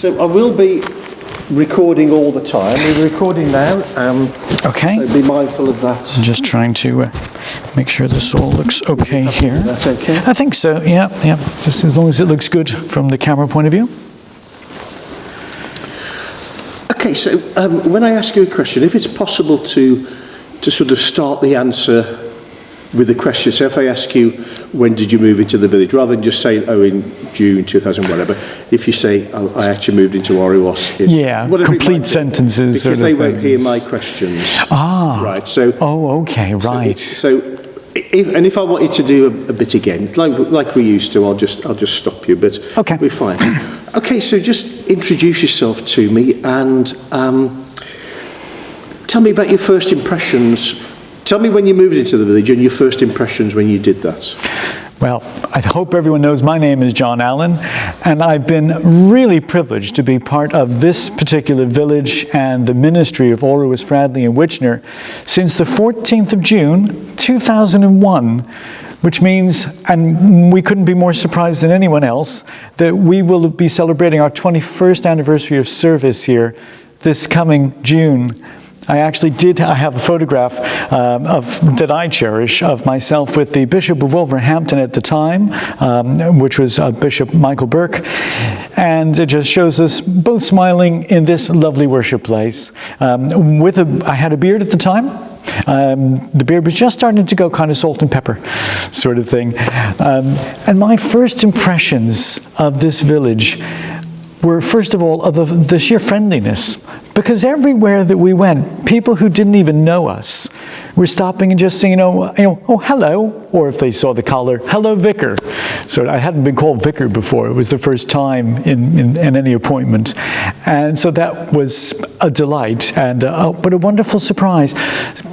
So I will be recording all the time. We're recording now. Okay. So be mindful of that. I'm just trying to make sure this all looks okay here. That's okay? I think so, yeah. Just as long as it looks good from the camera point of view. Okay, so when I ask you a question, if it's possible to sort of start the answer with a question. So if I ask you, when did you move into the village? Rather than just saying, oh, in June 2000, whatever. If you say, oh, I actually moved into Oriwas. Yeah, complete sentences. Because they won't hear my questions. Ah. Right, so. Oh, okay, right. If I wanted to do a bit again, like we used to, I'll just stop you, but okay. We're fine. Okay, so just introduce yourself to me and tell me about your first impressions. Tell me when you moved into the village and your first impressions when you did that. Well, I hope everyone knows my name is John Allan, and I've been really privileged to be part of this particular village and the ministry of Oriwas, Fradley and Witchner since the 14th of June, 2001, which means, and we couldn't be more surprised than anyone else, that we will be celebrating our 21st anniversary of service here this coming June. I have a photograph that I cherish of myself with the Bishop of Wolverhampton at the time, which was Bishop Michael Burke, and it just shows us both smiling in this lovely worship place. I had a beard at the time. The beard was just starting to go kind of salt and pepper sort of thing. And my first impressions of this village were, first of all, of the sheer friendliness. Because everywhere that we went, people who didn't even know us were stopping and just saying, oh, hello. Or if they saw the collar, hello, vicar. So I hadn't been called vicar before. It was the first time in any appointment. And so that was a delight, and but a wonderful surprise.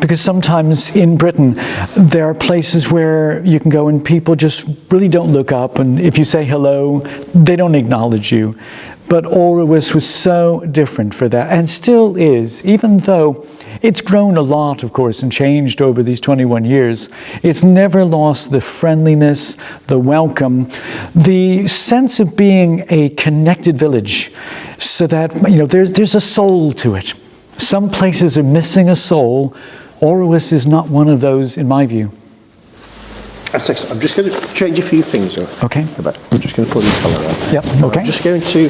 Because sometimes in Britain, there are places where you can go and people just really don't look up. And if you say hello, they don't acknowledge you. But Oriwas was so different for that, and still is, even though it's grown a lot, of course, and changed over these 21 years. It's never lost the friendliness, the welcome, the sense of being a connected village, so that there's a soul to it. Some places are missing a soul. Oriwas is not one of those, in my view. That's excellent. I'm just going to change a few things. Okay. I'm just going to put the colour on. Yep. Okay. I'm just going to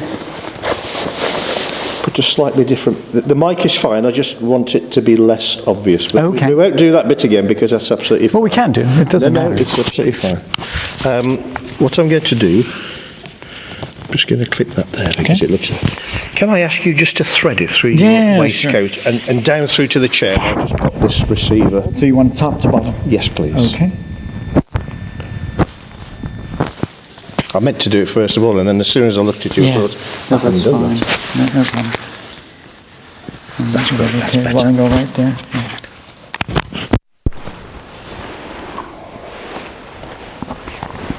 put a slightly different. The mic is fine. I just want it to be less obvious. But okay. We won't do that bit again because that's absolutely fine. Well, we can do. It doesn't matter. No, it's absolutely fine. What I'm going to do. I'm just going to clip that there because it looks. Can I ask you just to thread it through your waistcoat and down through to the chair? I'll just pop this receiver. So you want top to bottom? Yes, please. Okay. I meant to do it first of all, and then as soon as I looked at you, I thought, I haven't done that. No problem. That's good. That's better. Line go right there.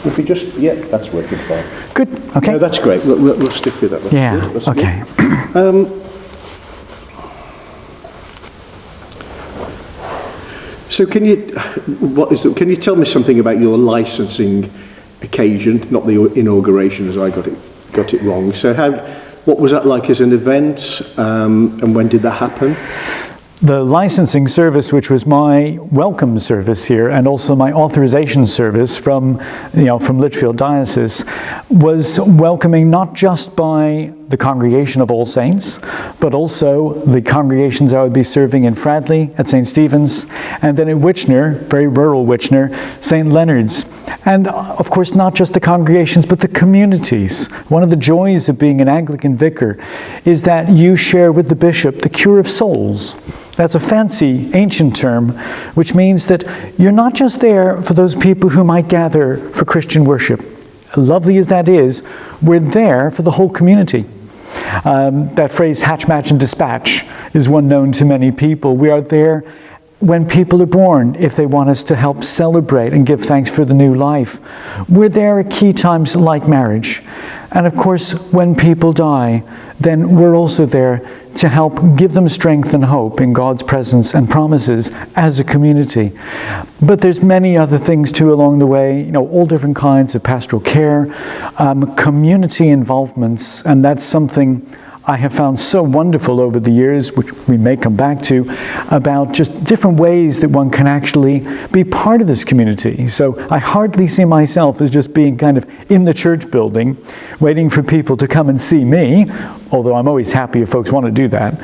If we just, that's working fine. Good. Okay. No, that's great. We'll stick with that. That's yeah. Good. That's okay. Good. So can you tell me something about your licensing occasion, not the inauguration, as I got it wrong. So what was that like as an event, and when did that happen? The licensing service, which was my welcome service here, and also my authorization service from Lichfield Diocese, was welcoming not just by the congregation of All Saints, but also the congregations I would be serving in Fradley at St. Stephen's, and then at Witchner, very rural Witchner, St. Leonard's. And of course, not just the congregations, but the communities. One of the joys of being an Anglican vicar is that you share with the bishop the cure of souls. That's a fancy, ancient term, which means that you're not just there for those people who might gather for Christian worship. Lovely as that is, we're there for the whole community. That phrase, hatch, match, and dispatch, is one known to many people. We are there when people are born, if they want us to help celebrate and give thanks for the new life. We're there at key times like marriage. And of course, when people die, then we're also there to help give them strength and hope in God's presence and promises as a community. But there's many other things too along the way, all different kinds of pastoral care, community involvements, and that's something I have found so wonderful over the years, which we may come back to, about just different ways that one can actually be part of this community. So I hardly see myself as just being kind of in the church building, waiting for people to come and see me, although I'm always happy if folks want to do that,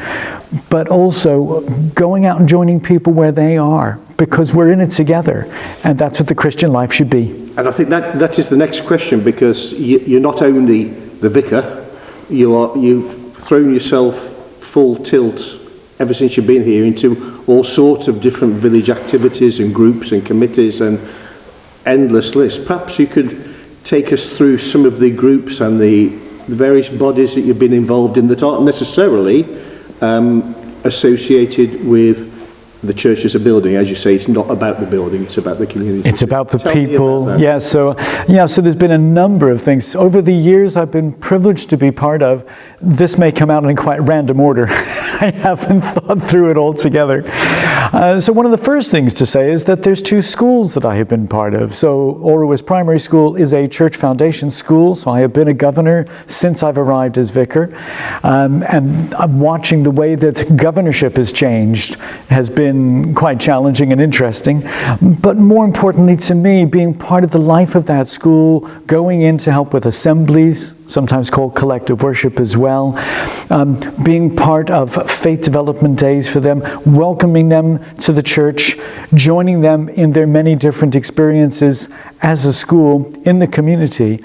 but also going out and joining people where they are, because we're in it together, and that's what the Christian life should be. And I think that is the next question, because you're not only the vicar, you've thrown yourself full tilt ever since you've been here into all sorts of different village activities and groups and committees and endless list. Perhaps you could take us through some of the groups and the various bodies that you've been involved in that aren't necessarily associated with the church as a building. As you say, it's not about the building, it's about the community. It's about the Tell people. Me about that. So there's been a number of things. Over the years I've been privileged to be part of. This may come out in quite random order. I haven't thought through it all together. So one of the first things to say is that there's two schools that I have been part of. So Orowis Primary School is a church foundation school, so I have been a governor since I've arrived as vicar. And I'm watching the way that governorship has changed has been quite challenging and interesting. But more importantly to me, being part of the life of that school, going in to help with assemblies, sometimes called collective worship as well, being part of faith development days for them, welcoming them to the church, joining them in their many different experiences as a school in the community.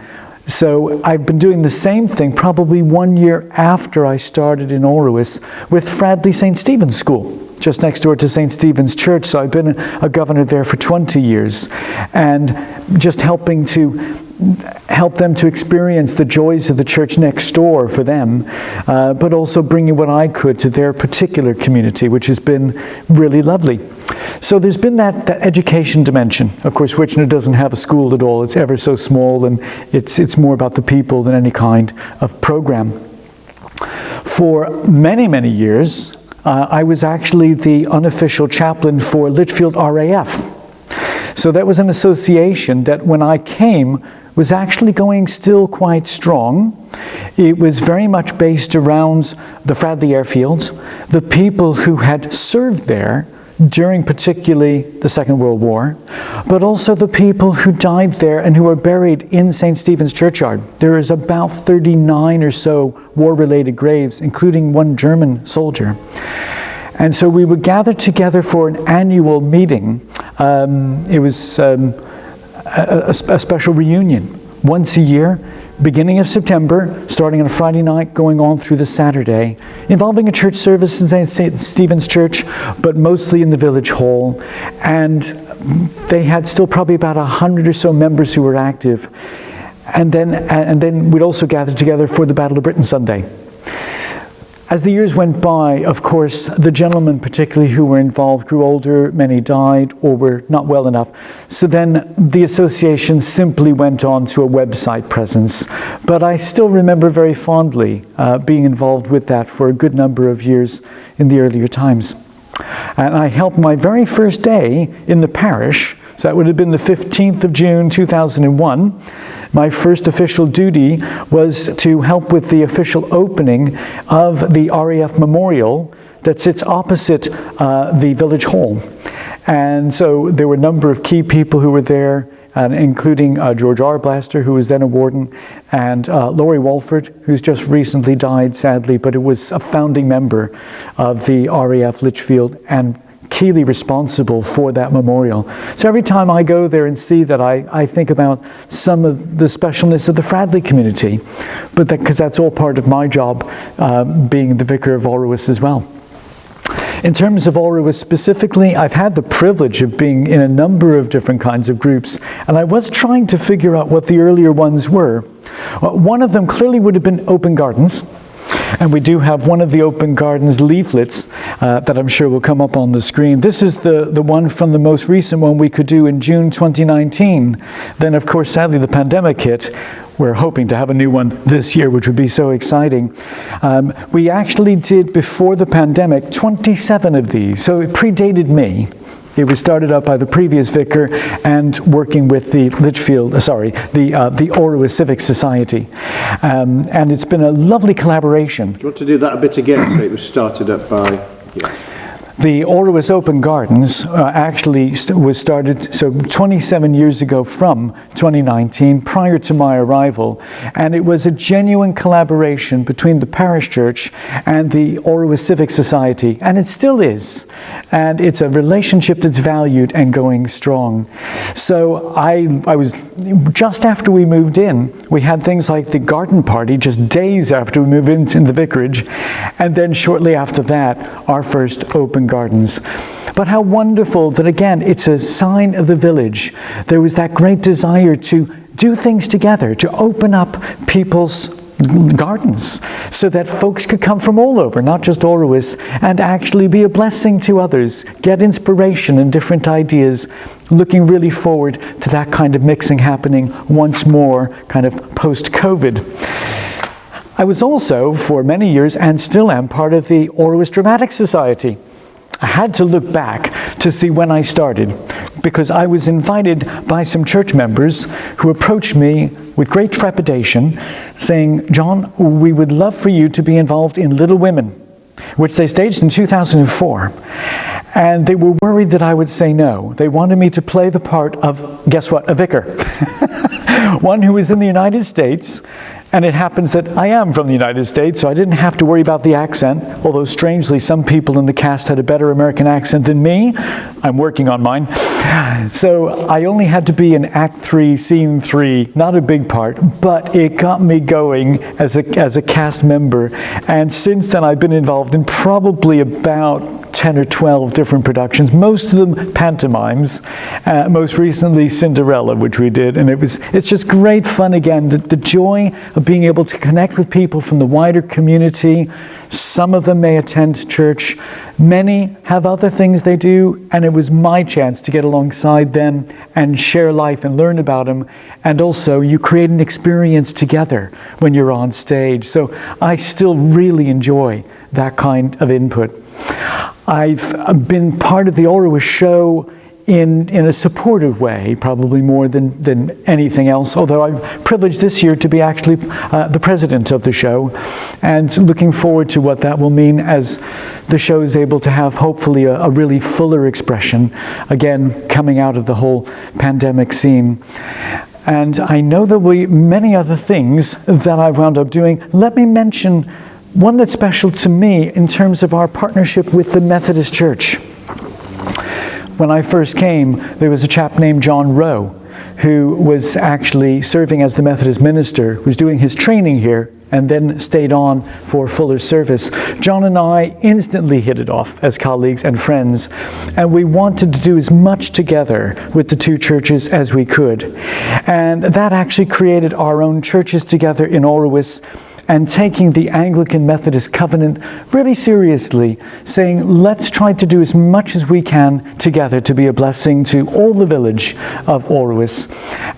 So I've been doing the same thing probably 1 year after I started in Orowis with Fradley St. Stephen's School, just next door to St. Stephen's Church. So I've been a governor there for 20 years, and just helping to help them to experience the joys of the church next door for them, but also bringing what I could to their particular community, which has been really lovely. So there's been that education dimension. Of course, Witchner doesn't have a school at all. It's ever so small, and it's more about the people than any kind of program. For many, many years, I was actually the unofficial chaplain for Litchfield RAF. So that was an association that when I came was actually going still quite strong. It was very much based around the Fradley airfields, the people who had served there during particularly the Second World War, but also the people who died there and who are buried in St. Stephen's Churchyard. There is about 39 or so war-related graves, including one German soldier. And so we would gather together for an annual meeting. It was a special reunion once a year, beginning of September, starting on a Friday night, going on through the Saturday, involving a church service in St. Stephen's Church, but mostly in the village hall. And they had still probably about 100 or so members who were active. And then we'd also gather together for the Battle of Britain Sunday. As the years went by, of course, the gentlemen particularly who were involved grew older, many died or were not well enough. So then the association simply went on to a website presence. But I still remember very fondly being involved with that for a good number of years in the earlier times. And I helped my very first day in the parish, so that would have been the 15th of June 2001. My first official duty was to help with the official opening of the RAF Memorial that sits opposite the village hall. And so there were a number of key people who were there, including George Arblaster, who was then a warden, and Laurie Walford, who's just recently died, sadly, but it was a founding member of the RAF Litchfield and keenly responsible for that memorial. So every time I go there and see that, I think about some of the specialness of the Fradley community, but because that's all part of my job, being the vicar of Orowis as well. In terms of Orowis specifically, I've had the privilege of being in a number of different kinds of groups, and I was trying to figure out what the earlier ones were. One of them clearly would have been Open Gardens. And we do have one of the Open Gardens leaflets that I'm sure will come up on the screen. This is the one from the most recent one we could do in June 2019. Then, of course, sadly, the pandemic hit. We're hoping to have a new one this year, which would be so exciting. We actually did, before the pandemic, 27 of these. So it predated me. It was started up by the previous vicar and working with the the Orwell Civic Society. And it's been a lovely collaboration. Do you want to do that a bit again? So it was started up by... Yeah. The Orwell Open Gardens actually was started 27 years ago from 2019, prior to my arrival, and it was a genuine collaboration between the parish church and the Orwell Civic Society, and it still is, and it's a relationship that's valued and going strong. So I was, just after we moved in, we had things like the garden party just days after we moved into the vicarage, and then shortly after that, our first open gardens. But how wonderful that, again, it's a sign of the village. There was that great desire to do things together, to open up people's gardens so that folks could come from all over, not just Orwis, and actually be a blessing to others, get inspiration and different ideas, looking really forward to that kind of mixing happening once more, kind of post-COVID. I was also, for many years, and still am, part of the Orwis Dramatic Society. I had to look back to see when I started, because I was invited by some church members who approached me with great trepidation, saying, "John, we would love for you to be involved in Little Women," which they staged in 2004. And they were worried that I would say no. They wanted me to play the part of, guess what, a vicar. One who was in the United States. And it happens that I am from the United States, so I didn't have to worry about the accent, although strangely some people in the cast had a better American accent than me. I'm working on mine. So I only had to be in Act 3, Scene 3, not a big part, but it got me going as a cast member. And since then I've been involved in probably about 10 or 12 different productions, most of them pantomimes, most recently Cinderella, which we did, and it's just great fun again, the joy of being able to connect with people from the wider community. Some of them may attend church, many have other things they do, and it was my chance to get alongside them and share life and learn about them, and also you create an experience together when you're on stage. So I still really enjoy that kind of input. I've been part of the Orwis show in a supportive way, probably more than anything else, although I'm privileged this year to be actually the president of the show, and looking forward to what that will mean as the show is able to have hopefully a really fuller expression, again, coming out of the whole pandemic scene. And I know there will be many other things that I wound up doing. Let me mention one that's special to me in terms of our partnership with the Methodist Church. When I first came, there was a chap named John Rowe who was actually serving as the Methodist minister, was doing his training here, and then stayed on for fuller service. John and I instantly hit it off as colleagues and friends, and we wanted to do as much together with the two churches as we could. And that actually created our own churches together in Orwis, and taking the Anglican Methodist covenant really seriously, saying, let's try to do as much as we can together to be a blessing to all the village of Orwis.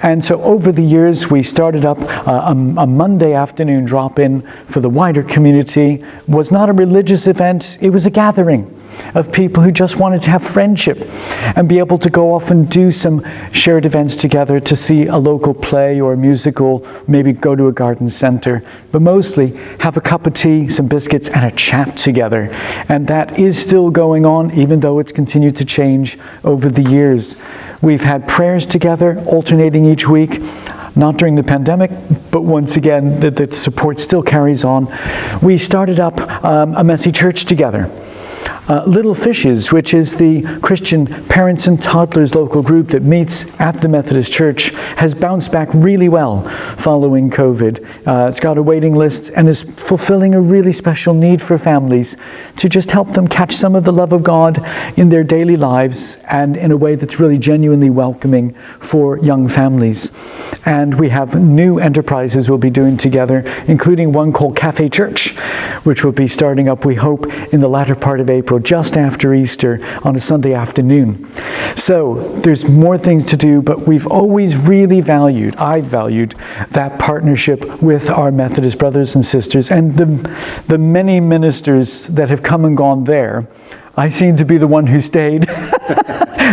And so over the years, we started up a Monday afternoon drop-in for the wider community. It was not a religious event, it was a gathering of people who just wanted to have friendship and be able to go off and do some shared events together, to see a local play or a musical, maybe go to a garden center, but mostly have a cup of tea, some biscuits, and a chat together. And that is still going on, even though it's continued to change over the years. We've had prayers together, alternating each week, not during the pandemic, but once again, the support still carries on. We started up a messy church together. Little Fishes, which is the Christian parents and toddlers local group that meets at the Methodist Church, has bounced back really well following COVID. It's got a waiting list and is fulfilling a really special need for families to just help them catch some of the love of God in their daily lives, and in a way that's really genuinely welcoming for young families. And we have new enterprises we'll be doing together, including one called Cafe Church, which will be starting up, we hope, in the latter part of April, just after Easter, on a Sunday afternoon. So there's more things to do, but we've always really I've valued that partnership with our Methodist brothers and sisters, and the many ministers that have come and gone there. I seem to be the one who stayed.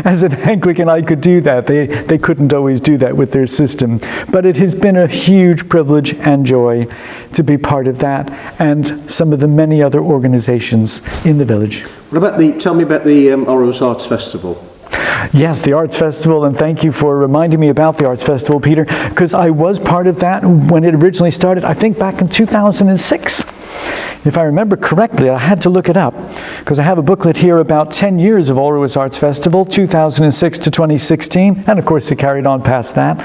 As an Anglican, I could do that. They couldn't always do that with their system. But it has been a huge privilege and joy to be part of that and some of the many other organizations in the village. Tell me about the Orrow's Arts Festival. Yes, the Arts Festival, and thank you for reminding me about the Arts Festival, Peter, because I was part of that when it originally started, I think back in 2006. If I remember correctly, I had to look it up, because I have a booklet here about 10 years of Orrow's Arts Festival, 2006 to 2016, and of course it carried on past that.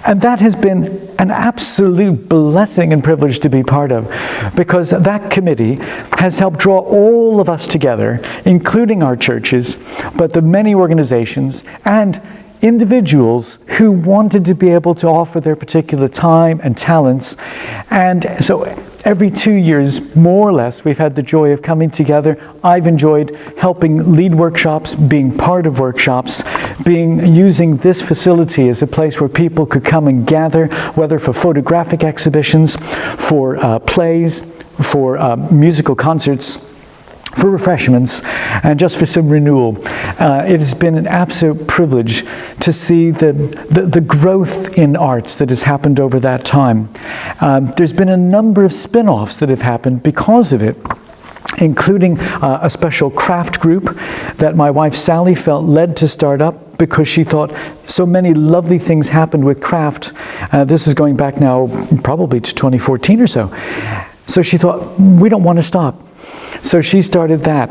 And that has been an absolute blessing and privilege to be part of, because that committee has helped draw all of us together, including our churches, but the many organizations and individuals who wanted to be able to offer their particular time and talents. And so every 2 years, more or less, we've had the joy of coming together. I've enjoyed helping lead workshops, being part of workshops, using this facility as a place where people could come and gather, whether for photographic exhibitions, for plays, for musical concerts, for refreshments, and just for some renewal. It has been an absolute privilege to see the growth in arts that has happened over that time. There's been a number of spin-offs that have happened because of it, including a special craft group that my wife Sally felt led to start up, because she thought so many lovely things happened with craft. This is going back now probably to 2014 or so. So she thought, we don't want to stop. So she started that.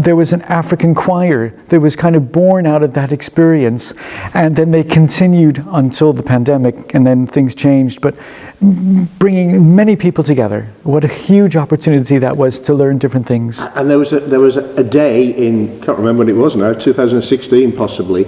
There was an African choir that was kind of born out of that experience, and then they continued until the pandemic, and then things changed, but bringing many people together. What a huge opportunity that was to learn different things. And there was a day in, can't remember when it was now, 2016 possibly,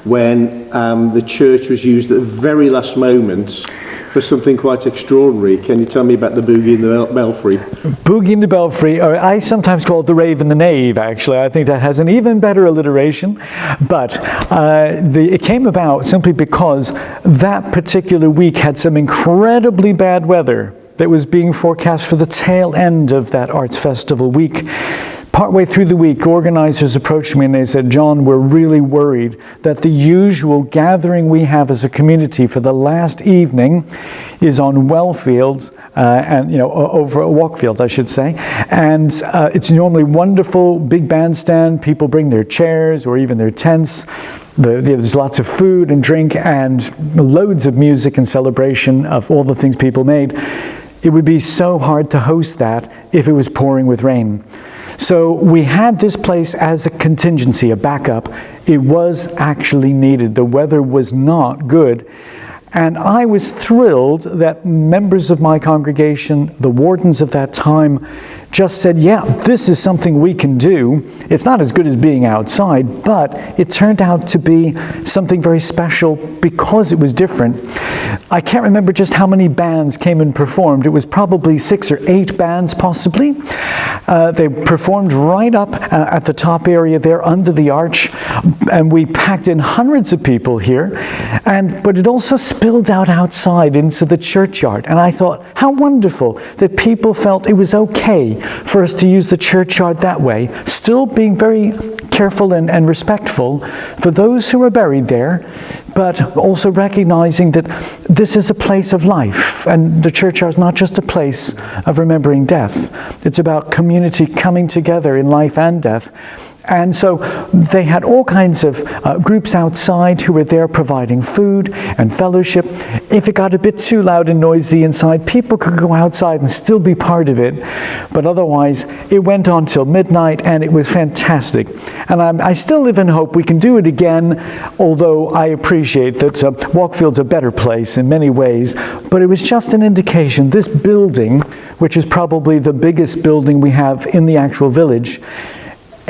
when the church was used at the very last moment for something quite extraordinary. Can you tell me about the Boogie in the Belfry? Boogie in the Belfry, or I sometimes call it the Rave and the Knave, actually. I think that has an even better alliteration. But it came about simply because that particular week had some incredibly bad weather that was being forecast for the tail end of that Arts Festival week. Partway through the week, organizers approached me and they said, John, we're really worried that the usual gathering we have as a community for the last evening is on Wellfield, over at Walkfield, I should say. And it's normally wonderful, big bandstand, people bring their chairs or even their tents. There's lots of food and drink and loads of music and celebration of all the things people made. It would be so hard to host that if it was pouring with rain. So we had this place as a contingency, a backup. It was actually needed. The weather was not good. And I was thrilled that members of my congregation, the wardens of that time, just said, yeah, this is something we can do. It's not as good as being outside, but it turned out to be something very special because it was different. I can't remember just how many bands came and performed. It was probably 6 or 8 bands, possibly. They performed right up at the top area there under the arch, and we packed in hundreds of people here. But it also spilled out outside into the churchyard. And I thought, how wonderful that people felt it was okay for us to use the churchyard that way, still being very careful and respectful for those who are buried there, but also recognizing that this is a place of life, and the churchyard is not just a place of remembering death. It's about community coming together in life and death. And so they had all kinds of groups outside who were there providing food and fellowship. If it got a bit too loud and noisy inside, people could go outside and still be part of it. But otherwise, it went on till midnight, and it was fantastic. And I still live in hope we can do it again, although I appreciate that Walkfield's a better place in many ways. But it was just an indication. This building, which is probably the biggest building we have in the actual village,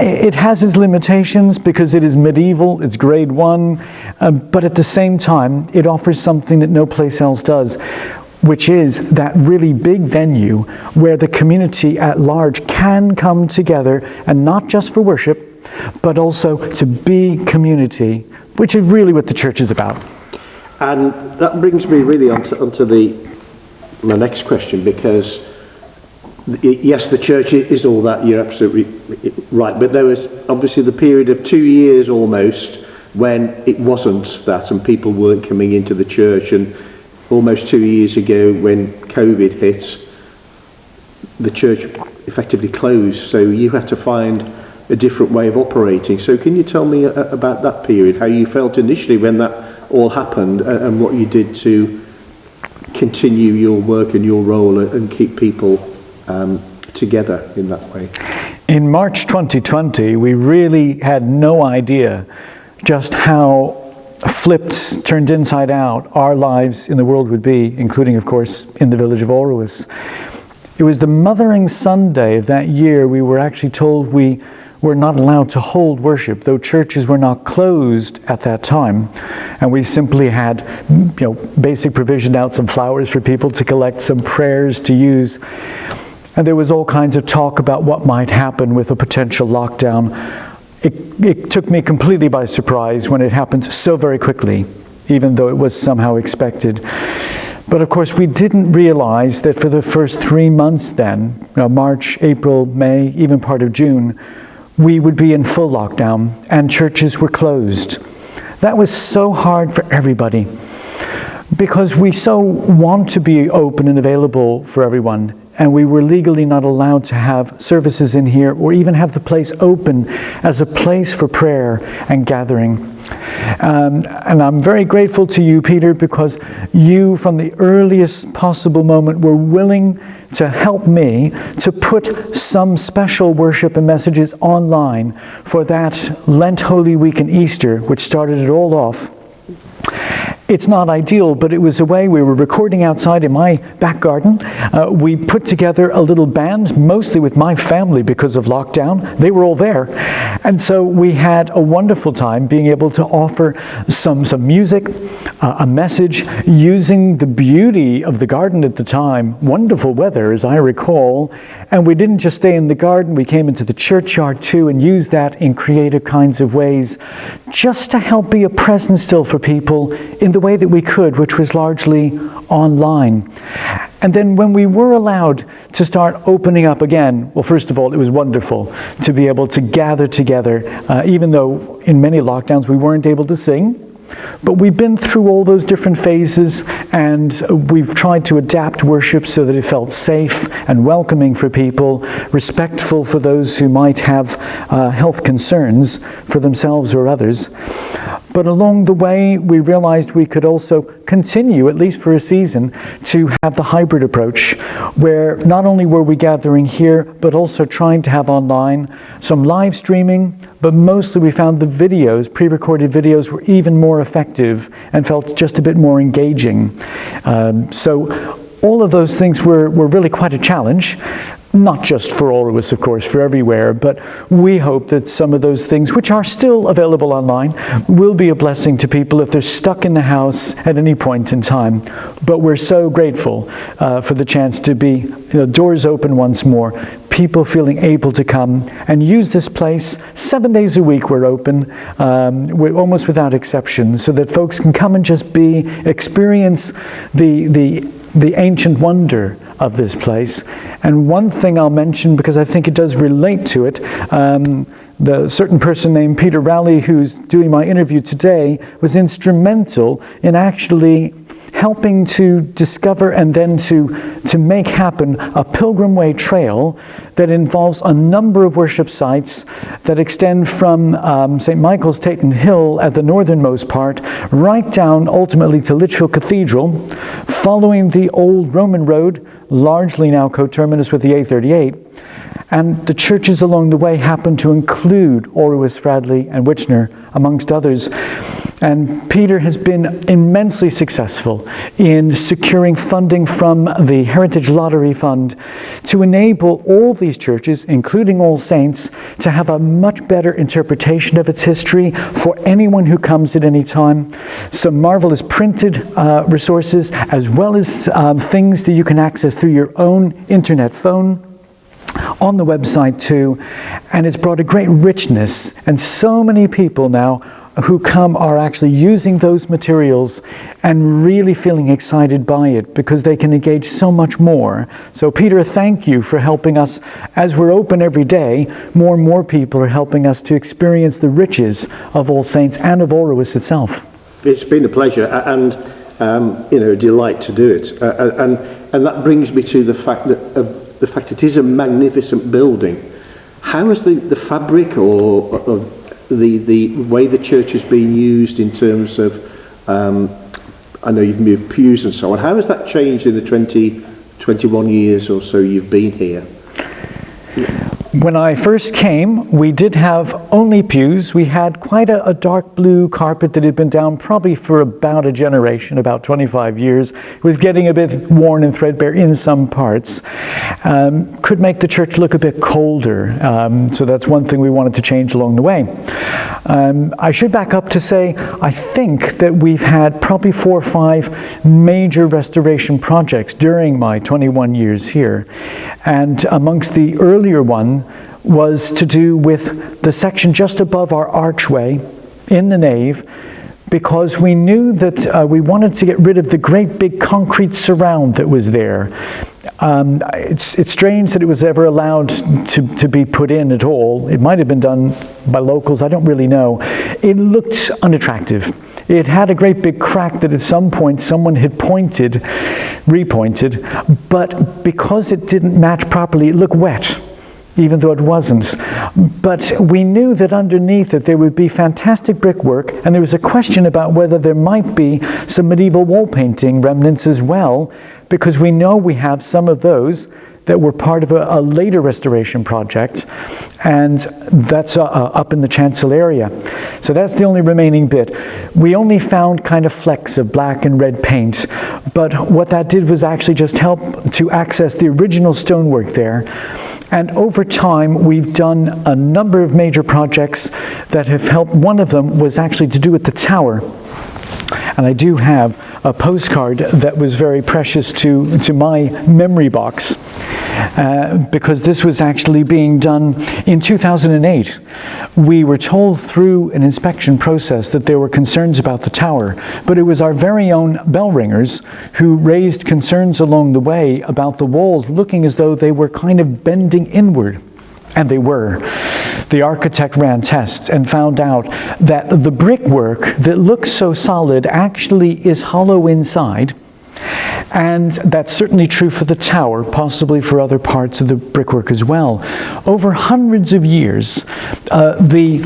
it has its limitations because it is medieval, it's grade 1, but at the same time, it offers something that no place else does. which is that really big venue where the community at large can come together, and not just for worship, but also to be community, which is really what the church is about. And that brings me really onto my next question, because yes, the church is all that, you're absolutely right, but there was obviously the period of 2 years almost when it wasn't that, and people weren't coming into the church, and almost 2 years ago when COVID hit, the church effectively closed, so you had to find a different way of operating. So can you tell me about that period, how you felt initially when that all happened, and what you did to continue your work and your role and keep people together in that way? In March 2020, we really had no idea just how flipped, turned inside out, our lives in the world would be, including, of course, in the village of Orowus. It was the Mothering Sunday of that year we were actually told we were not allowed to hold worship, though churches were not closed at that time. And we simply had, basic provision out, some flowers for people to collect, some prayers to use. And there was all kinds of talk about what might happen with a potential lockdown. It took me completely by surprise when it happened so very quickly, even though it was somehow expected. But of course, we didn't realize that for the first 3 months then, March, April, May, even part of June, we would be in full lockdown and churches were closed. That was so hard for everybody, because we so want to be open and available for everyone, and we were legally not allowed to have services in here or even have the place open as a place for prayer and gathering. And I'm very grateful to you, Peter, because you, from the earliest possible moment, were willing to help me to put some special worship and messages online for that Lent Holy Week and Easter, which started it all off. It's not ideal, but it was a way. We were recording outside in my back garden. We put together a little band, mostly with my family because of lockdown. They were all there. And so we had a wonderful time being able to offer some music, a message, using the beauty of the garden at the time. Wonderful weather, as I recall. And we didn't just stay in the garden. We came into the churchyard too and used that in creative kinds of ways, just to help be a presence still for people in the way that we could, which was largely online. And then when we were allowed to start opening up again, well, first of all, it was wonderful to be able to gather together, even though in many lockdowns we weren't able to sing. But we've been through all those different phases, and we've tried to adapt worship so that it felt safe and welcoming for people, respectful for those who might have health concerns for themselves or others. But along the way, we realized we could also continue, at least for a season, to have the hybrid approach, where not only were we gathering here, but also trying to have online some live streaming, but mostly we found the videos, pre-recorded videos, were even more effective and felt just a bit more engaging. So all of those things were really quite a challenge. Not just for Orowus, of course, for everywhere, but we hope that some of those things, which are still available online, will be a blessing to people if they're stuck in the house at any point in time. But we're so grateful for the chance to be, doors open once more, people feeling able to come and use this place. 7 days a week we're open, we're almost without exception, so that folks can come and just experience the ancient wonder of this place. And one thing I'll mention, because I think it does relate to it, the certain person named Peter Rowley, who's doing my interview today, was instrumental in actually helping to discover and then to make happen a Pilgrim Way trail that involves a number of worship sites that extend from St. Michael's Taton Hill at the northernmost part, right down ultimately to Lichfield Cathedral, following the old Roman road, largely now coterminous with the A38, And the churches along the way happened to include Orwis, Fradley, and Witchner, amongst others. And Peter has been immensely successful in securing funding from the Heritage Lottery Fund to enable all these churches, including All Saints, to have a much better interpretation of its history for anyone who comes at any time. Some marvelous printed resources, as well as things that you can access through your own internet phone, on the website too, and it's brought a great richness, and so many people now who come are actually using those materials and really feeling excited by it because they can engage so much more. So Peter, thank you for helping us. As we're open every day, more and more people are helping us to experience the riches of All Saints and of Orwis itself. It's been a pleasure and a delight to do it, and that brings me to the fact that the fact it is a magnificent building. How has the fabric or the way the church has been used in terms of, I know you've moved pews and so on, how has that changed in the 21 years or so you've been here? When I first came, we did have only pews. We had quite a dark blue carpet that had been down probably for about a generation, about 25 years. It was getting a bit worn and threadbare in some parts. Could make the church look a bit colder. So that's one thing we wanted to change along the way. I should back up to say, I think that we've had probably 4 or 5 major restoration projects during my 21 years here. And amongst the earlier one was to do with the section just above our archway in the nave, because we knew that we wanted to get rid of the great big concrete surround that was there. It's strange that it was ever allowed to be put in at all. It might have been done by locals, I don't really know. It looked unattractive. It had a great big crack that at some point someone had repointed, but because it didn't match properly, it looked wet, even though it wasn't. But we knew that underneath it there would be fantastic brickwork, and there was a question about whether there might be some medieval wall painting remnants as well, because we know we have some of those that were part of a later restoration project, and that's up in the chancel area. So that's the only remaining bit. We only found kind of flecks of black and red paint, but what that did was actually just help to access the original stonework there. And over time, we've done a number of major projects that have helped. One of them was actually to do with the tower. And I do have a postcard that was very precious to my memory box, because this was actually being done in 2008. We were told through an inspection process that there were concerns about the tower, but it was our very own bell ringers who raised concerns along the way about the walls looking as though they were kind of bending inward. And they were. The architect ran tests and found out that the brickwork that looks so solid actually is hollow inside. And that's certainly true for the tower, possibly for other parts of the brickwork as well. Over hundreds of years, the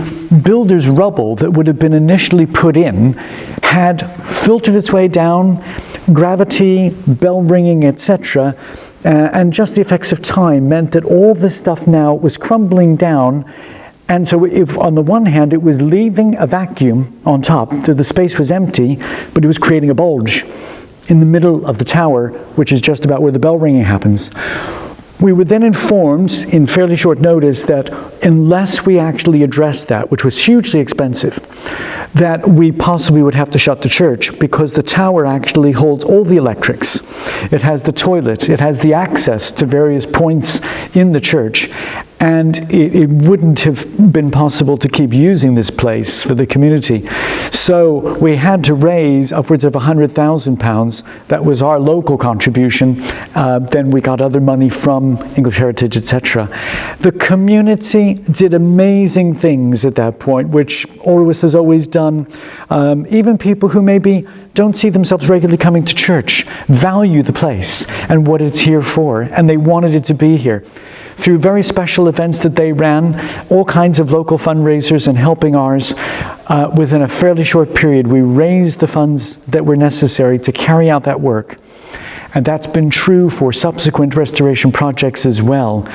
builder's rubble that would have been initially put in had filtered its way down, gravity, bell ringing, etc., and just the effects of time meant that all this stuff now was crumbling down. And so if on the one hand it was leaving a vacuum on top, so the space was empty, but it was creating a bulge in the middle of the tower, which is just about where the bell ringing happens. We were then informed in fairly short notice that unless we actually addressed that, which was hugely expensive, that we possibly would have to shut the church, because the tower actually holds all the electrics. It has the toilet, it has the access to various points in the church, and it wouldn't have been possible to keep using this place for the community. So we had to raise upwards of £100,000. That was our local contribution. Then we got other money from English Heritage, etc. The community did amazing things at that point, which Orwis has always done. Even people who maybe don't see themselves regularly coming to church value the place and what it's here for, and they wanted it to be here. Through very special events that they ran, all kinds of local fundraisers and helping ours, within a fairly short period, we raised the funds that were necessary to carry out that work. And that's been true for subsequent restoration projects as well.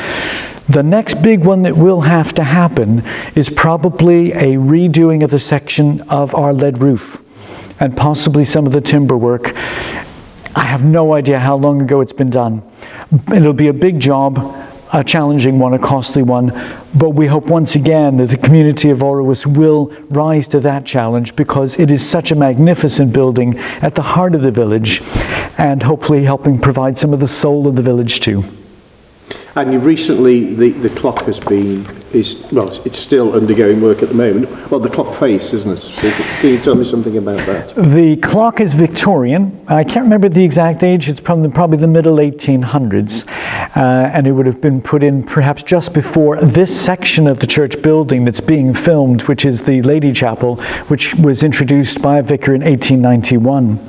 The next big one that will have to happen is probably a redoing of the section of our lead roof and possibly some of the timber work. I have no idea how long ago it's been done. It'll be a big job, a challenging one, a costly one, but we hope once again that the community of Orowus will rise to that challenge, because it is such a magnificent building at the heart of the village, and hopefully helping provide some of the soul of the village too. And you recently, the clock it's still undergoing work at the moment. Well, the clock face, isn't it? So can you tell me something about that? The clock is Victorian. I can't remember the exact age. It's probably the middle 1800s. And it would have been put in perhaps just before this section of the church building that's being filmed, which is the Lady Chapel, which was introduced by a vicar in 1891.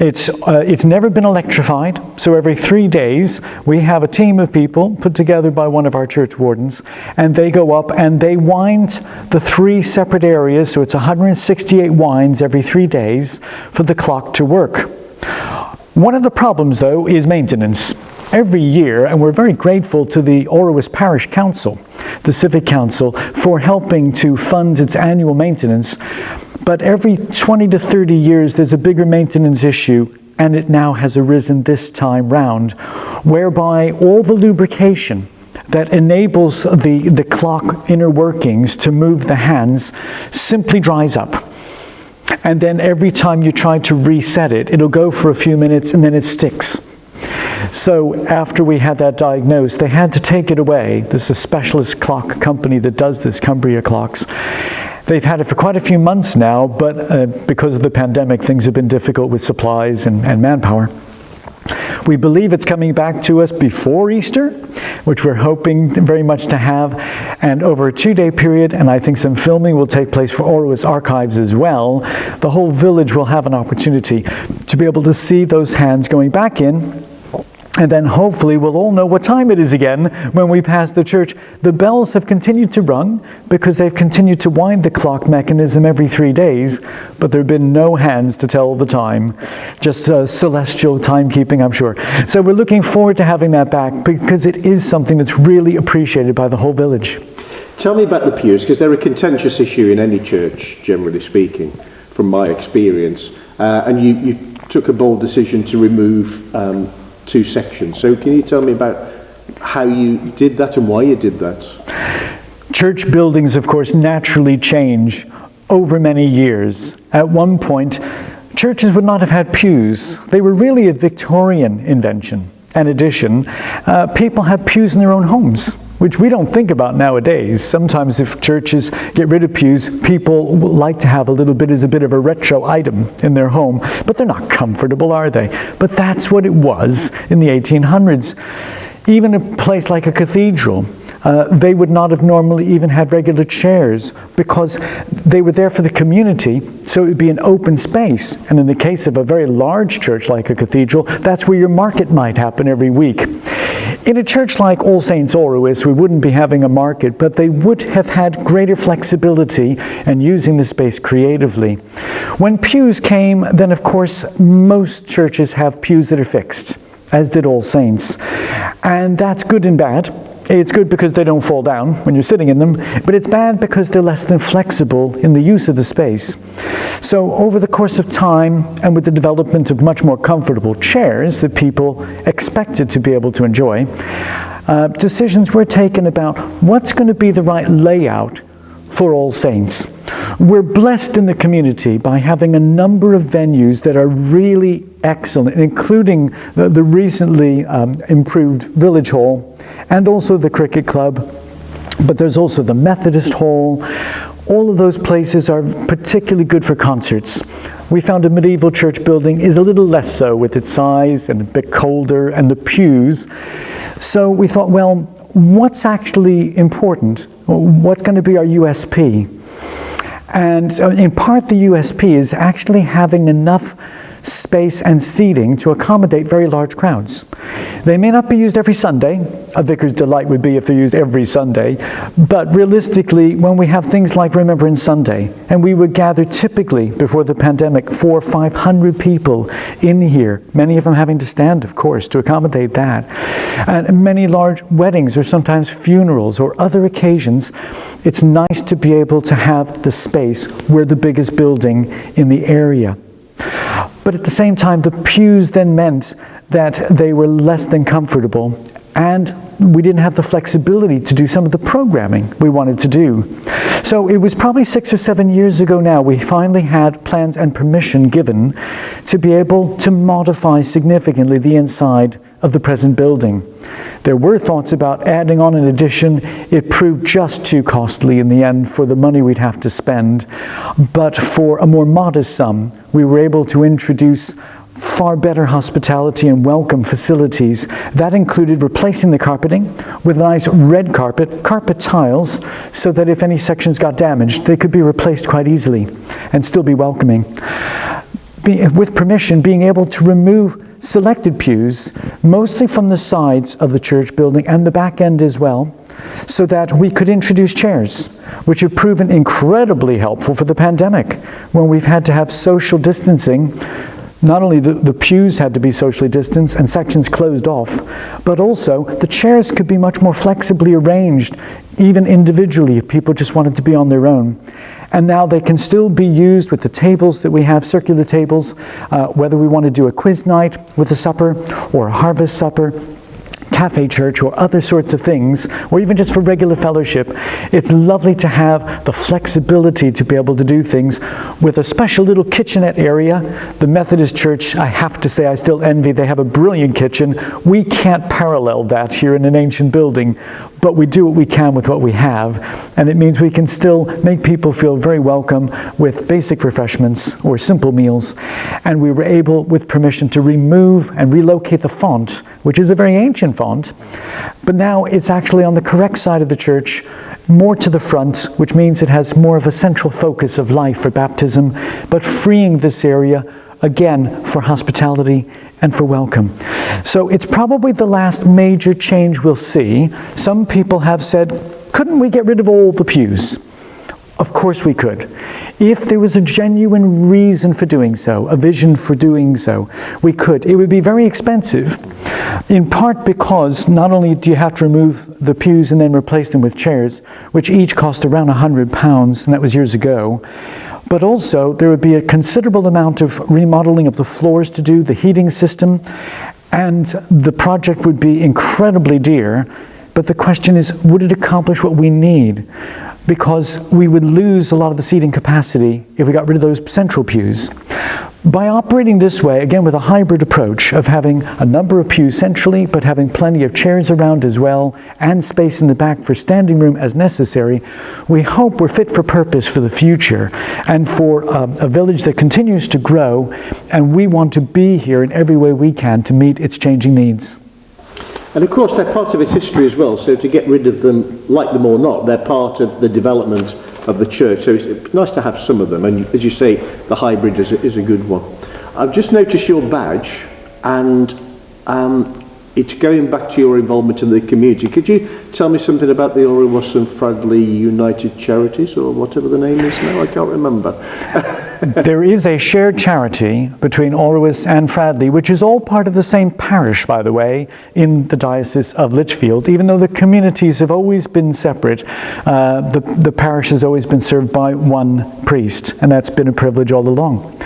It's never been electrified, so every 3 days we have a team of people put together by one of our church wardens, and they go up and they wind the 3 separate areas, so it's 168 winds every 3 days for the clock to work. One of the problems, though, is maintenance. Every year, and we're very grateful to the Orowus Parish Council, the Civic Council, for helping to fund its annual maintenance. But every 20 to 30 years, there's a bigger maintenance issue, and it now has arisen this time round, whereby all the lubrication that enables the clock inner workings to move the hands simply dries up. And then every time you try to reset it, it'll go for a few minutes and then it sticks. So after we had that diagnosed, they had to take it away. There's a specialist clock company that does this, Cumbria Clocks. They've had it for quite a few months now, but because of the pandemic, things have been difficult with supplies and manpower. We believe it's coming back to us before Easter, which we're hoping very much to have, and over a 2-day period, and I think some filming will take place for Orowus Archives as well. The whole village will have an opportunity to be able to see those hands going back in. And then hopefully we'll all know what time it is again when we pass the church. The bells have continued to rung because they've continued to wind the clock mechanism every 3 days, but there have been no hands to tell the time, just celestial timekeeping, I'm sure. So we're looking forward to having that back, because it is something that's really appreciated by the whole village. Tell me about the pews, because they're a contentious issue in any church, generally speaking, from my experience. And you took a bold decision to remove 2 sections. So can you tell me about how you did that and why you did that? Church buildings, of course, naturally change over many years. At one point, churches would not have had pews. They were really a Victorian invention and addition. People had pews in their own homes, which we don't think about nowadays. Sometimes if churches get rid of pews, people like to have a little bit as a bit of a retro item in their home, but they're not comfortable, are they? But that's what it was in the 1800s. Even a place like a cathedral, they would not have normally even had regular chairs, because they were there for the community, so it would be an open space. And in the case of a very large church like a cathedral, that's where your market might happen every week. In a church like All Saints Orowus, we wouldn't be having a market, but they would have had greater flexibility and using the space creatively. When pews came, then of course most churches have pews that are fixed, as did All Saints. And that's good and bad. It's good because they don't fall down when you're sitting in them, but it's bad because they're less than flexible in the use of the space. So over the course of time, and with the development of much more comfortable chairs that people expected to be able to enjoy, decisions were taken about what's going to be the right layout for All Saints. We're blessed in the community by having a number of venues that are really excellent, including the recently improved Village Hall and also the Cricket Club. But there's also the Methodist Hall. All of those places are particularly good for concerts. We found a medieval church building is a little less so with its size and a bit colder, and the pews. So we thought, well, what's actually important? What's going to be our USP? And in part, the USP is actually having enough space and seating to accommodate very large crowds. They may not be used every Sunday. A vicar's delight would be if they're used every Sunday. But realistically, when we have things like Remembrance Sunday, and we would gather typically before the pandemic 400 or 500 people in here, many of them having to stand, of course, to accommodate that. And many large weddings or sometimes funerals or other occasions, it's nice to be able to have the space. We're the biggest building in the area. But at the same time, the pews then meant that they were less than comfortable, and we didn't have the flexibility to do some of the programming we wanted to do. So it was probably 6 or 7 years ago now, we finally had plans and permission given to be able to modify significantly the inside of the present building. There were thoughts about adding on an addition. It proved just too costly in the end for the money we'd have to spend. But for a more modest sum, we were able to introduce far better hospitality and welcome facilities. That included replacing the carpeting with a nice red carpet tiles, so that if any sections got damaged, they could be replaced quite easily and still be welcoming. With permission, being able to remove selected pews, mostly from the sides of the church building and the back end as well, so that we could introduce chairs, which have proven incredibly helpful for the pandemic, when we've had to have social distancing. Not only the pews had to be socially distanced and sections closed off, but also the chairs could be much more flexibly arranged, even individually, if people just wanted to be on their own. And now they can still be used with the tables that we have, circular tables, whether we want to do a quiz night with a supper or a harvest supper, cafe church, or other sorts of things, or even just for regular fellowship. It's lovely to have the flexibility to be able to do things with a special little kitchenette area. The Methodist Church, I have to say, I still envy. They have a brilliant kitchen. We can't parallel that here in an ancient building, but we do what we can with what we have, and it means we can still make people feel very welcome with basic refreshments or simple meals. And we were able, with permission, to remove and relocate the font, which is a very ancient font, but now it's actually on the correct side of the church, more to the front, which means it has more of a central focus of life for baptism, but freeing this area again for hospitality and for welcome. So it's probably the last major change we'll see. Some people have said, couldn't we get rid of all the pews? Of course we could. If there was a genuine reason for doing so, a vision for doing so, we could. It would be very expensive, in part because not only do you have to remove the pews and then replace them with chairs, which each cost around £100, and that was years ago, but also there would be a considerable amount of remodeling of the floors to do, the heating system, and the project would be incredibly dear. But the question is, would it accomplish what we need? Because we would lose a lot of the seating capacity if we got rid of those central pews. By operating this way, again with a hybrid approach of having a number of pews centrally, but having plenty of chairs around as well, and space in the back for standing room as necessary, we hope we're fit for purpose for the future and for a village that continues to grow, and we want to be here in every way we can to meet its changing needs. And of course they're part of its history as well, so to get rid of them, like them or not, they're part of the development of the church, so it's nice to have some of them, and as you say, the hybrid is a good one. I've just noticed your badge, and it's going back to your involvement in the community. Could you tell me something about the Orwas and Fradley United Charities, or whatever the name is now? I can't remember. There is a shared charity between Orwas and Fradley, which is all part of the same parish, by the way, in the Diocese of Lichfield. Even though the communities have always been separate, the parish has always been served by one priest, and that's been a privilege all along.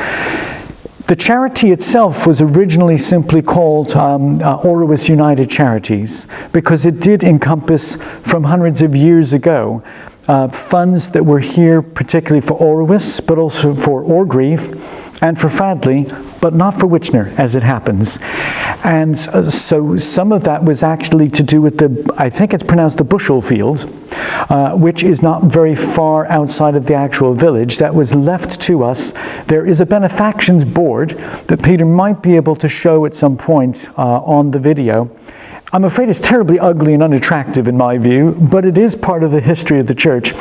The charity itself was originally simply called Orwas United Charities, because it did encompass, from hundreds of years ago, funds that were here particularly for Orwas, but also for Orgreave and for Fradley, but not for Witchner, as it happens. And so some of that was actually to do with the, I think it's pronounced the Bushel Field, which is not very far outside of the actual village. That was left to us. There is a benefactions board that Peter might be able to show at some point on the video. I'm afraid it's terribly ugly and unattractive in my view, but it is part of the history of the church.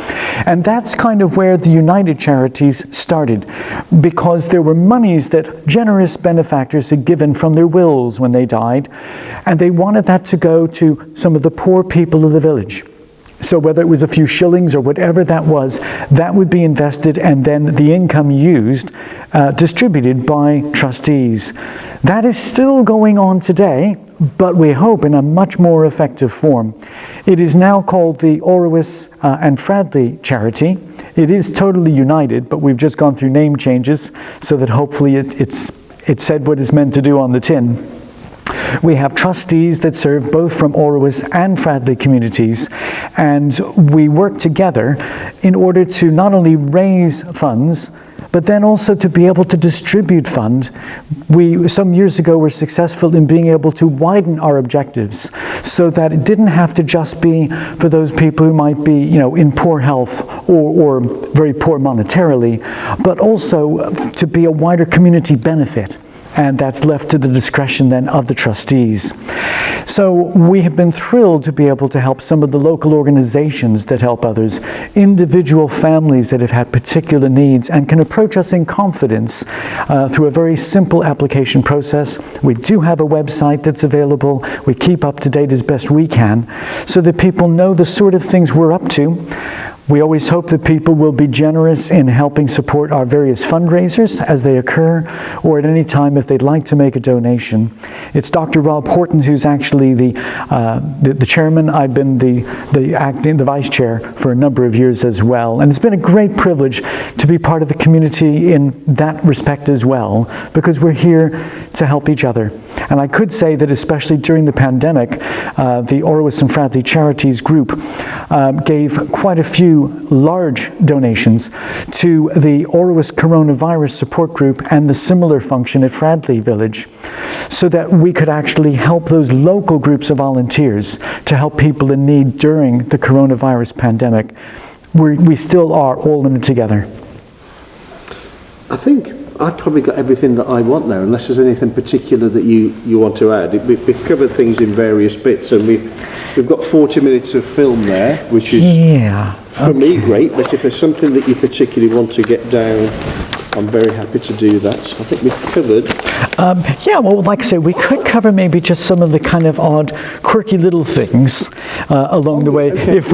And that's kind of where the United Charities started, because there were monies that generous benefactors had given from their wills when they died, and they wanted that to go to some of the poor people of the village. So whether it was a few shillings or whatever that was, that would be invested and then the income used, distributed by trustees. That is still going on today, but we hope in a much more effective form. It is now called the Orowis and Fradley Charity. It is totally united, but we've just gone through name changes so that hopefully it said what it's meant to do on the tin. We have trustees that serve both from Orowis and Fradley communities, and we work together in order to not only raise funds, but then also to be able to distribute funds. We, some years ago, were successful in being able to widen our objectives so that it didn't have to just be for those people who might be, in poor health or very poor monetarily, but also to be a wider community benefit. And that's left to the discretion then of the trustees. So we have been thrilled to be able to help some of the local organizations that help others, individual families that have had particular needs and can approach us in confidence through a very simple application process. We do have a website that's available. We keep up to date as best we can so that people know the sort of things we're up to. We always hope that people will be generous in helping support our various fundraisers as they occur, or at any time if they'd like to make a donation. It's Dr. Rob Horton who's actually the chairman. I've been the vice chair for a number of years as well. And it's been a great privilege to be part of the community in that respect as well, because we're here to help each other. And I could say that especially during the pandemic, the Orowis and Fradley Charities group gave quite a few large donations to the Orowis Coronavirus Support Group and the similar function at Fradley Village, so that we could actually help those local groups of volunteers to help people in need during the coronavirus pandemic. We still are all in it together. I think I've probably got everything that I want now, unless there's anything particular that you want to add. We've covered things in various bits, and we've got 40 minutes of film there, which is, for me, great. But if there's something that you particularly want to get down, I'm very happy to do that. I think we've covered. Well, like I say, we could cover maybe just some of the kind of odd, quirky little things along the way. Okay. If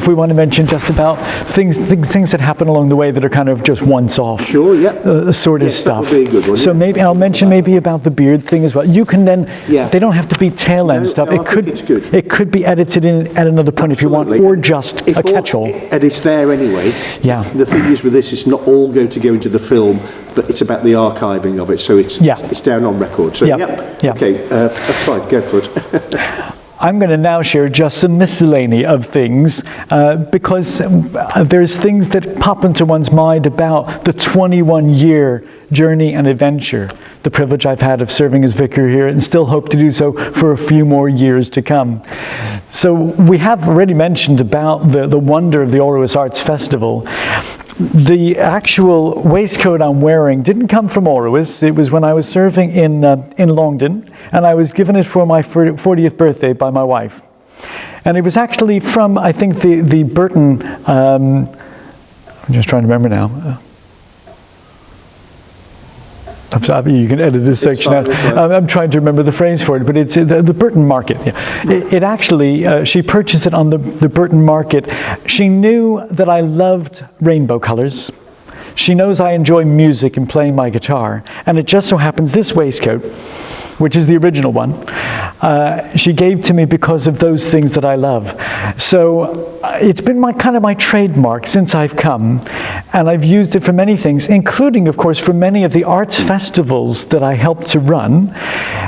we want to mention just about things that happen along the way that are kind of just once off. Sure, yeah. Sort of stuff. That would be a good one. So maybe I'll mention maybe about the beard thing as well. You can then. Yeah. They don't have to be tail end stuff. No, I think it's good. It could be edited in at another point if you want, or just a catch-all. And it's there anyway. Yeah. The thing is with this, it's not all going to go into the film, but it's about the archiving of it, so it's down on record. So, okay, that's fine, go for it. I'm going to now share just some miscellany of things because there's things that pop into one's mind about the 21-year journey and adventure, the privilege I've had of serving as vicar here and still hope to do so for a few more years to come. So we have already mentioned about the wonder of the Orowis Arts Festival. The actual waistcoat I'm wearing didn't come from Orowis. It was when I was serving in Longdon, and I was given it for my 40th birthday by my wife. And it was actually from, I think, the Burton, I'm just trying to remember now. You can edit this section out. I'm trying to remember the phrase for it, but it's the Burton Market. Yeah. It actually, she purchased it on the Burton Market. She knew that I loved rainbow colors. She knows I enjoy music and playing my guitar. And it just so happens this waistcoat, which is the original one, she gave to me because of those things that I love. So it's been my trademark since I've come, and I've used it for many things, including, of course, for many of the arts festivals that I helped to run.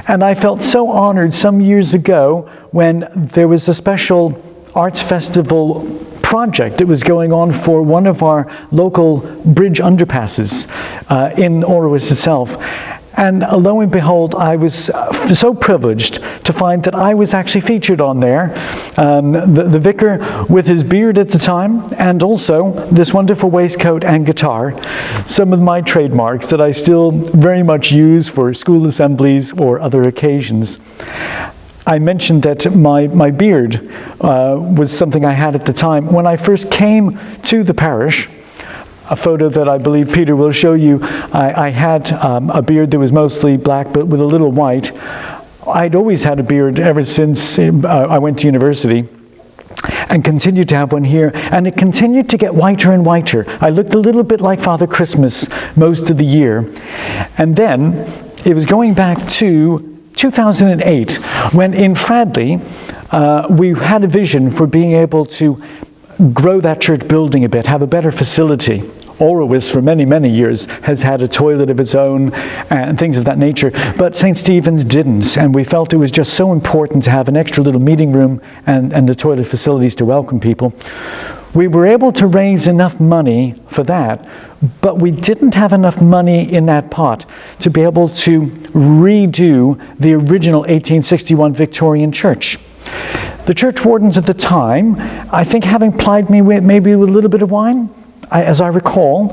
And I felt so honored some years ago when there was a special arts festival project that was going on for one of our local bridge underpasses in Orowis itself. And lo and behold, I was so privileged to find that I was actually featured on there. The vicar with his beard at the time, and also this wonderful waistcoat and guitar, some of my trademarks that I still very much use for school assemblies or other occasions. I mentioned that my beard was something I had at the time. When I first came to the parish, a photo that I believe Peter will show you, I had a beard that was mostly black but with a little white. I'd always had a beard ever since I went to university, and continued to have one here, and it continued to get whiter and whiter. I looked a little bit like Father Christmas most of the year. And then it was going back to 2008 when in Fradley we had a vision for being able to grow that church building a bit, have a better facility. Orowis for many, many years has had a toilet of its own and things of that nature, but St. Stephen's didn't, and we felt it was just so important to have an extra little meeting room and the toilet facilities to welcome people. We were able to raise enough money for that, but we didn't have enough money in that pot to be able to redo the original 1861 Victorian church. The church wardens at the time, I think having plied me with maybe with a little bit of wine, as I recall,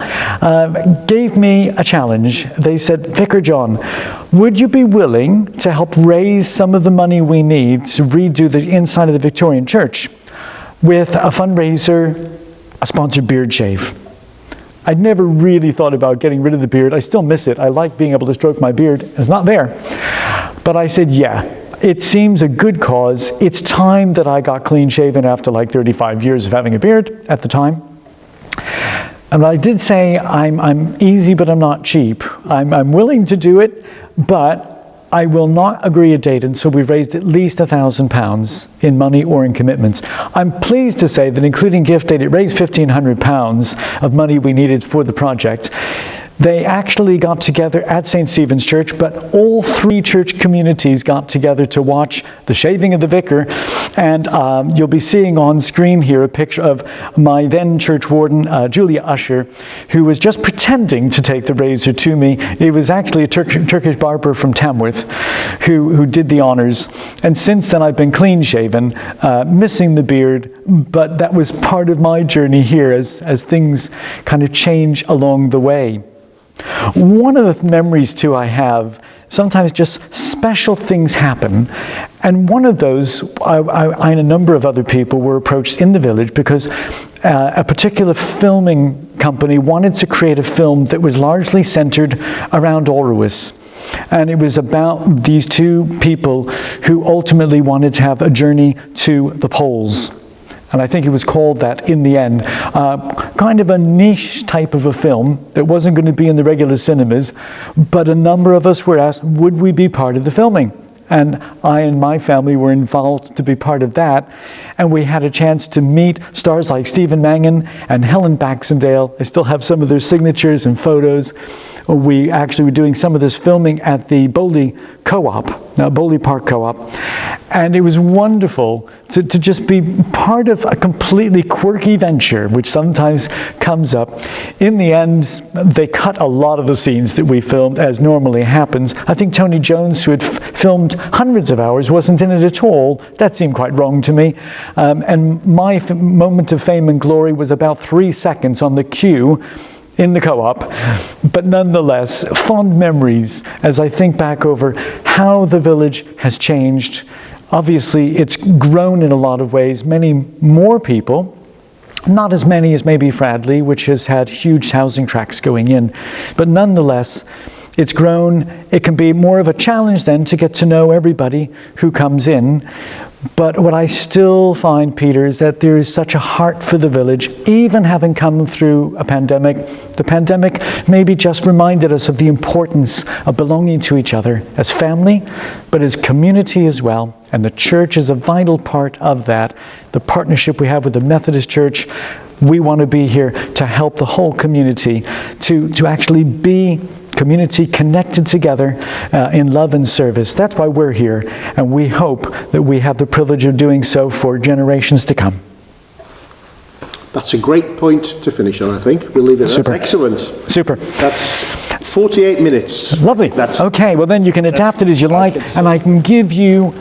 gave me a challenge. They said, Vicar John, would you be willing to help raise some of the money we need to redo the inside of the Victorian church with a fundraiser, a sponsored beard shave? I'd never really thought about getting rid of the beard. I still miss it. I like being able to stroke my beard. It's not there. But I said, yeah, it seems a good cause. It's time that I got clean shaven after like 35 years of having a beard at the time. And I did say, I'm easy, but I'm not cheap. I'm willing to do it, but I will not agree a date until we've raised at least £1,000 in money or in commitments. I'm pleased to say that including gift aid, it raised £1,500 of money we needed for the project. They actually got together at St. Stephen's Church, but all three church communities got together to watch the shaving of the vicar. And you'll be seeing on screen here a picture of my then church warden, Julia Usher, who was just pretending to take the razor to me. It was actually a Turkish barber from Tamworth who did the honors. And since then I've been clean shaven, missing the beard, but that was part of my journey here as things kind of change along the way. One of the memories too I have, sometimes just special things happen, and one of those, I and a number of other people were approached in the village because a particular filming company wanted to create a film that was largely centered around Orowis. And it was about these two people who ultimately wanted to have a journey to the poles. And I think it was called that in the end. Kind of a niche type of a film that wasn't going to be in the regular cinemas, but a number of us were asked, would we be part of the filming? And I and my family were involved to be part of that. And we had a chance to meet stars like Stephen Mangan and Helen Baxendale. I still have some of their signatures and photos. We actually were doing some of this filming at the Bowley Co-op, Bowley Park Co-op. And it was wonderful to just be part of a completely quirky venture, which sometimes comes up. In the end, they cut a lot of the scenes that we filmed, as normally happens. I think Tony Jones, who had filmed hundreds of hours, wasn't in it at all. That seemed quite wrong to me. And my moment of fame and glory was about 3 seconds on the queue in the co-op, but nonetheless, fond memories as I think back over how the village has changed. Obviously, it's grown in a lot of ways. Many more people, not as many as maybe Fradley, which has had huge housing tracts going in, but nonetheless, it's grown. It can be more of a challenge then to get to know everybody who comes in. But what I still find, Peter, is that there is such a heart for the village, even having come through a pandemic. The pandemic maybe just reminded us of the importance of belonging to each other as family, but as community as well. And the church is a vital part of that. The partnership we have with the Methodist Church, we want to be here to help the whole community to actually be community connected together in love and service. That's why we're here, and we hope that we have the privilege of doing so for generations to come. That's a great point to finish on, I think. We'll leave it there. Super. That's excellent. Super. That's 48 minutes. Lovely. Okay, well then you can adapt it as you like, and I can give you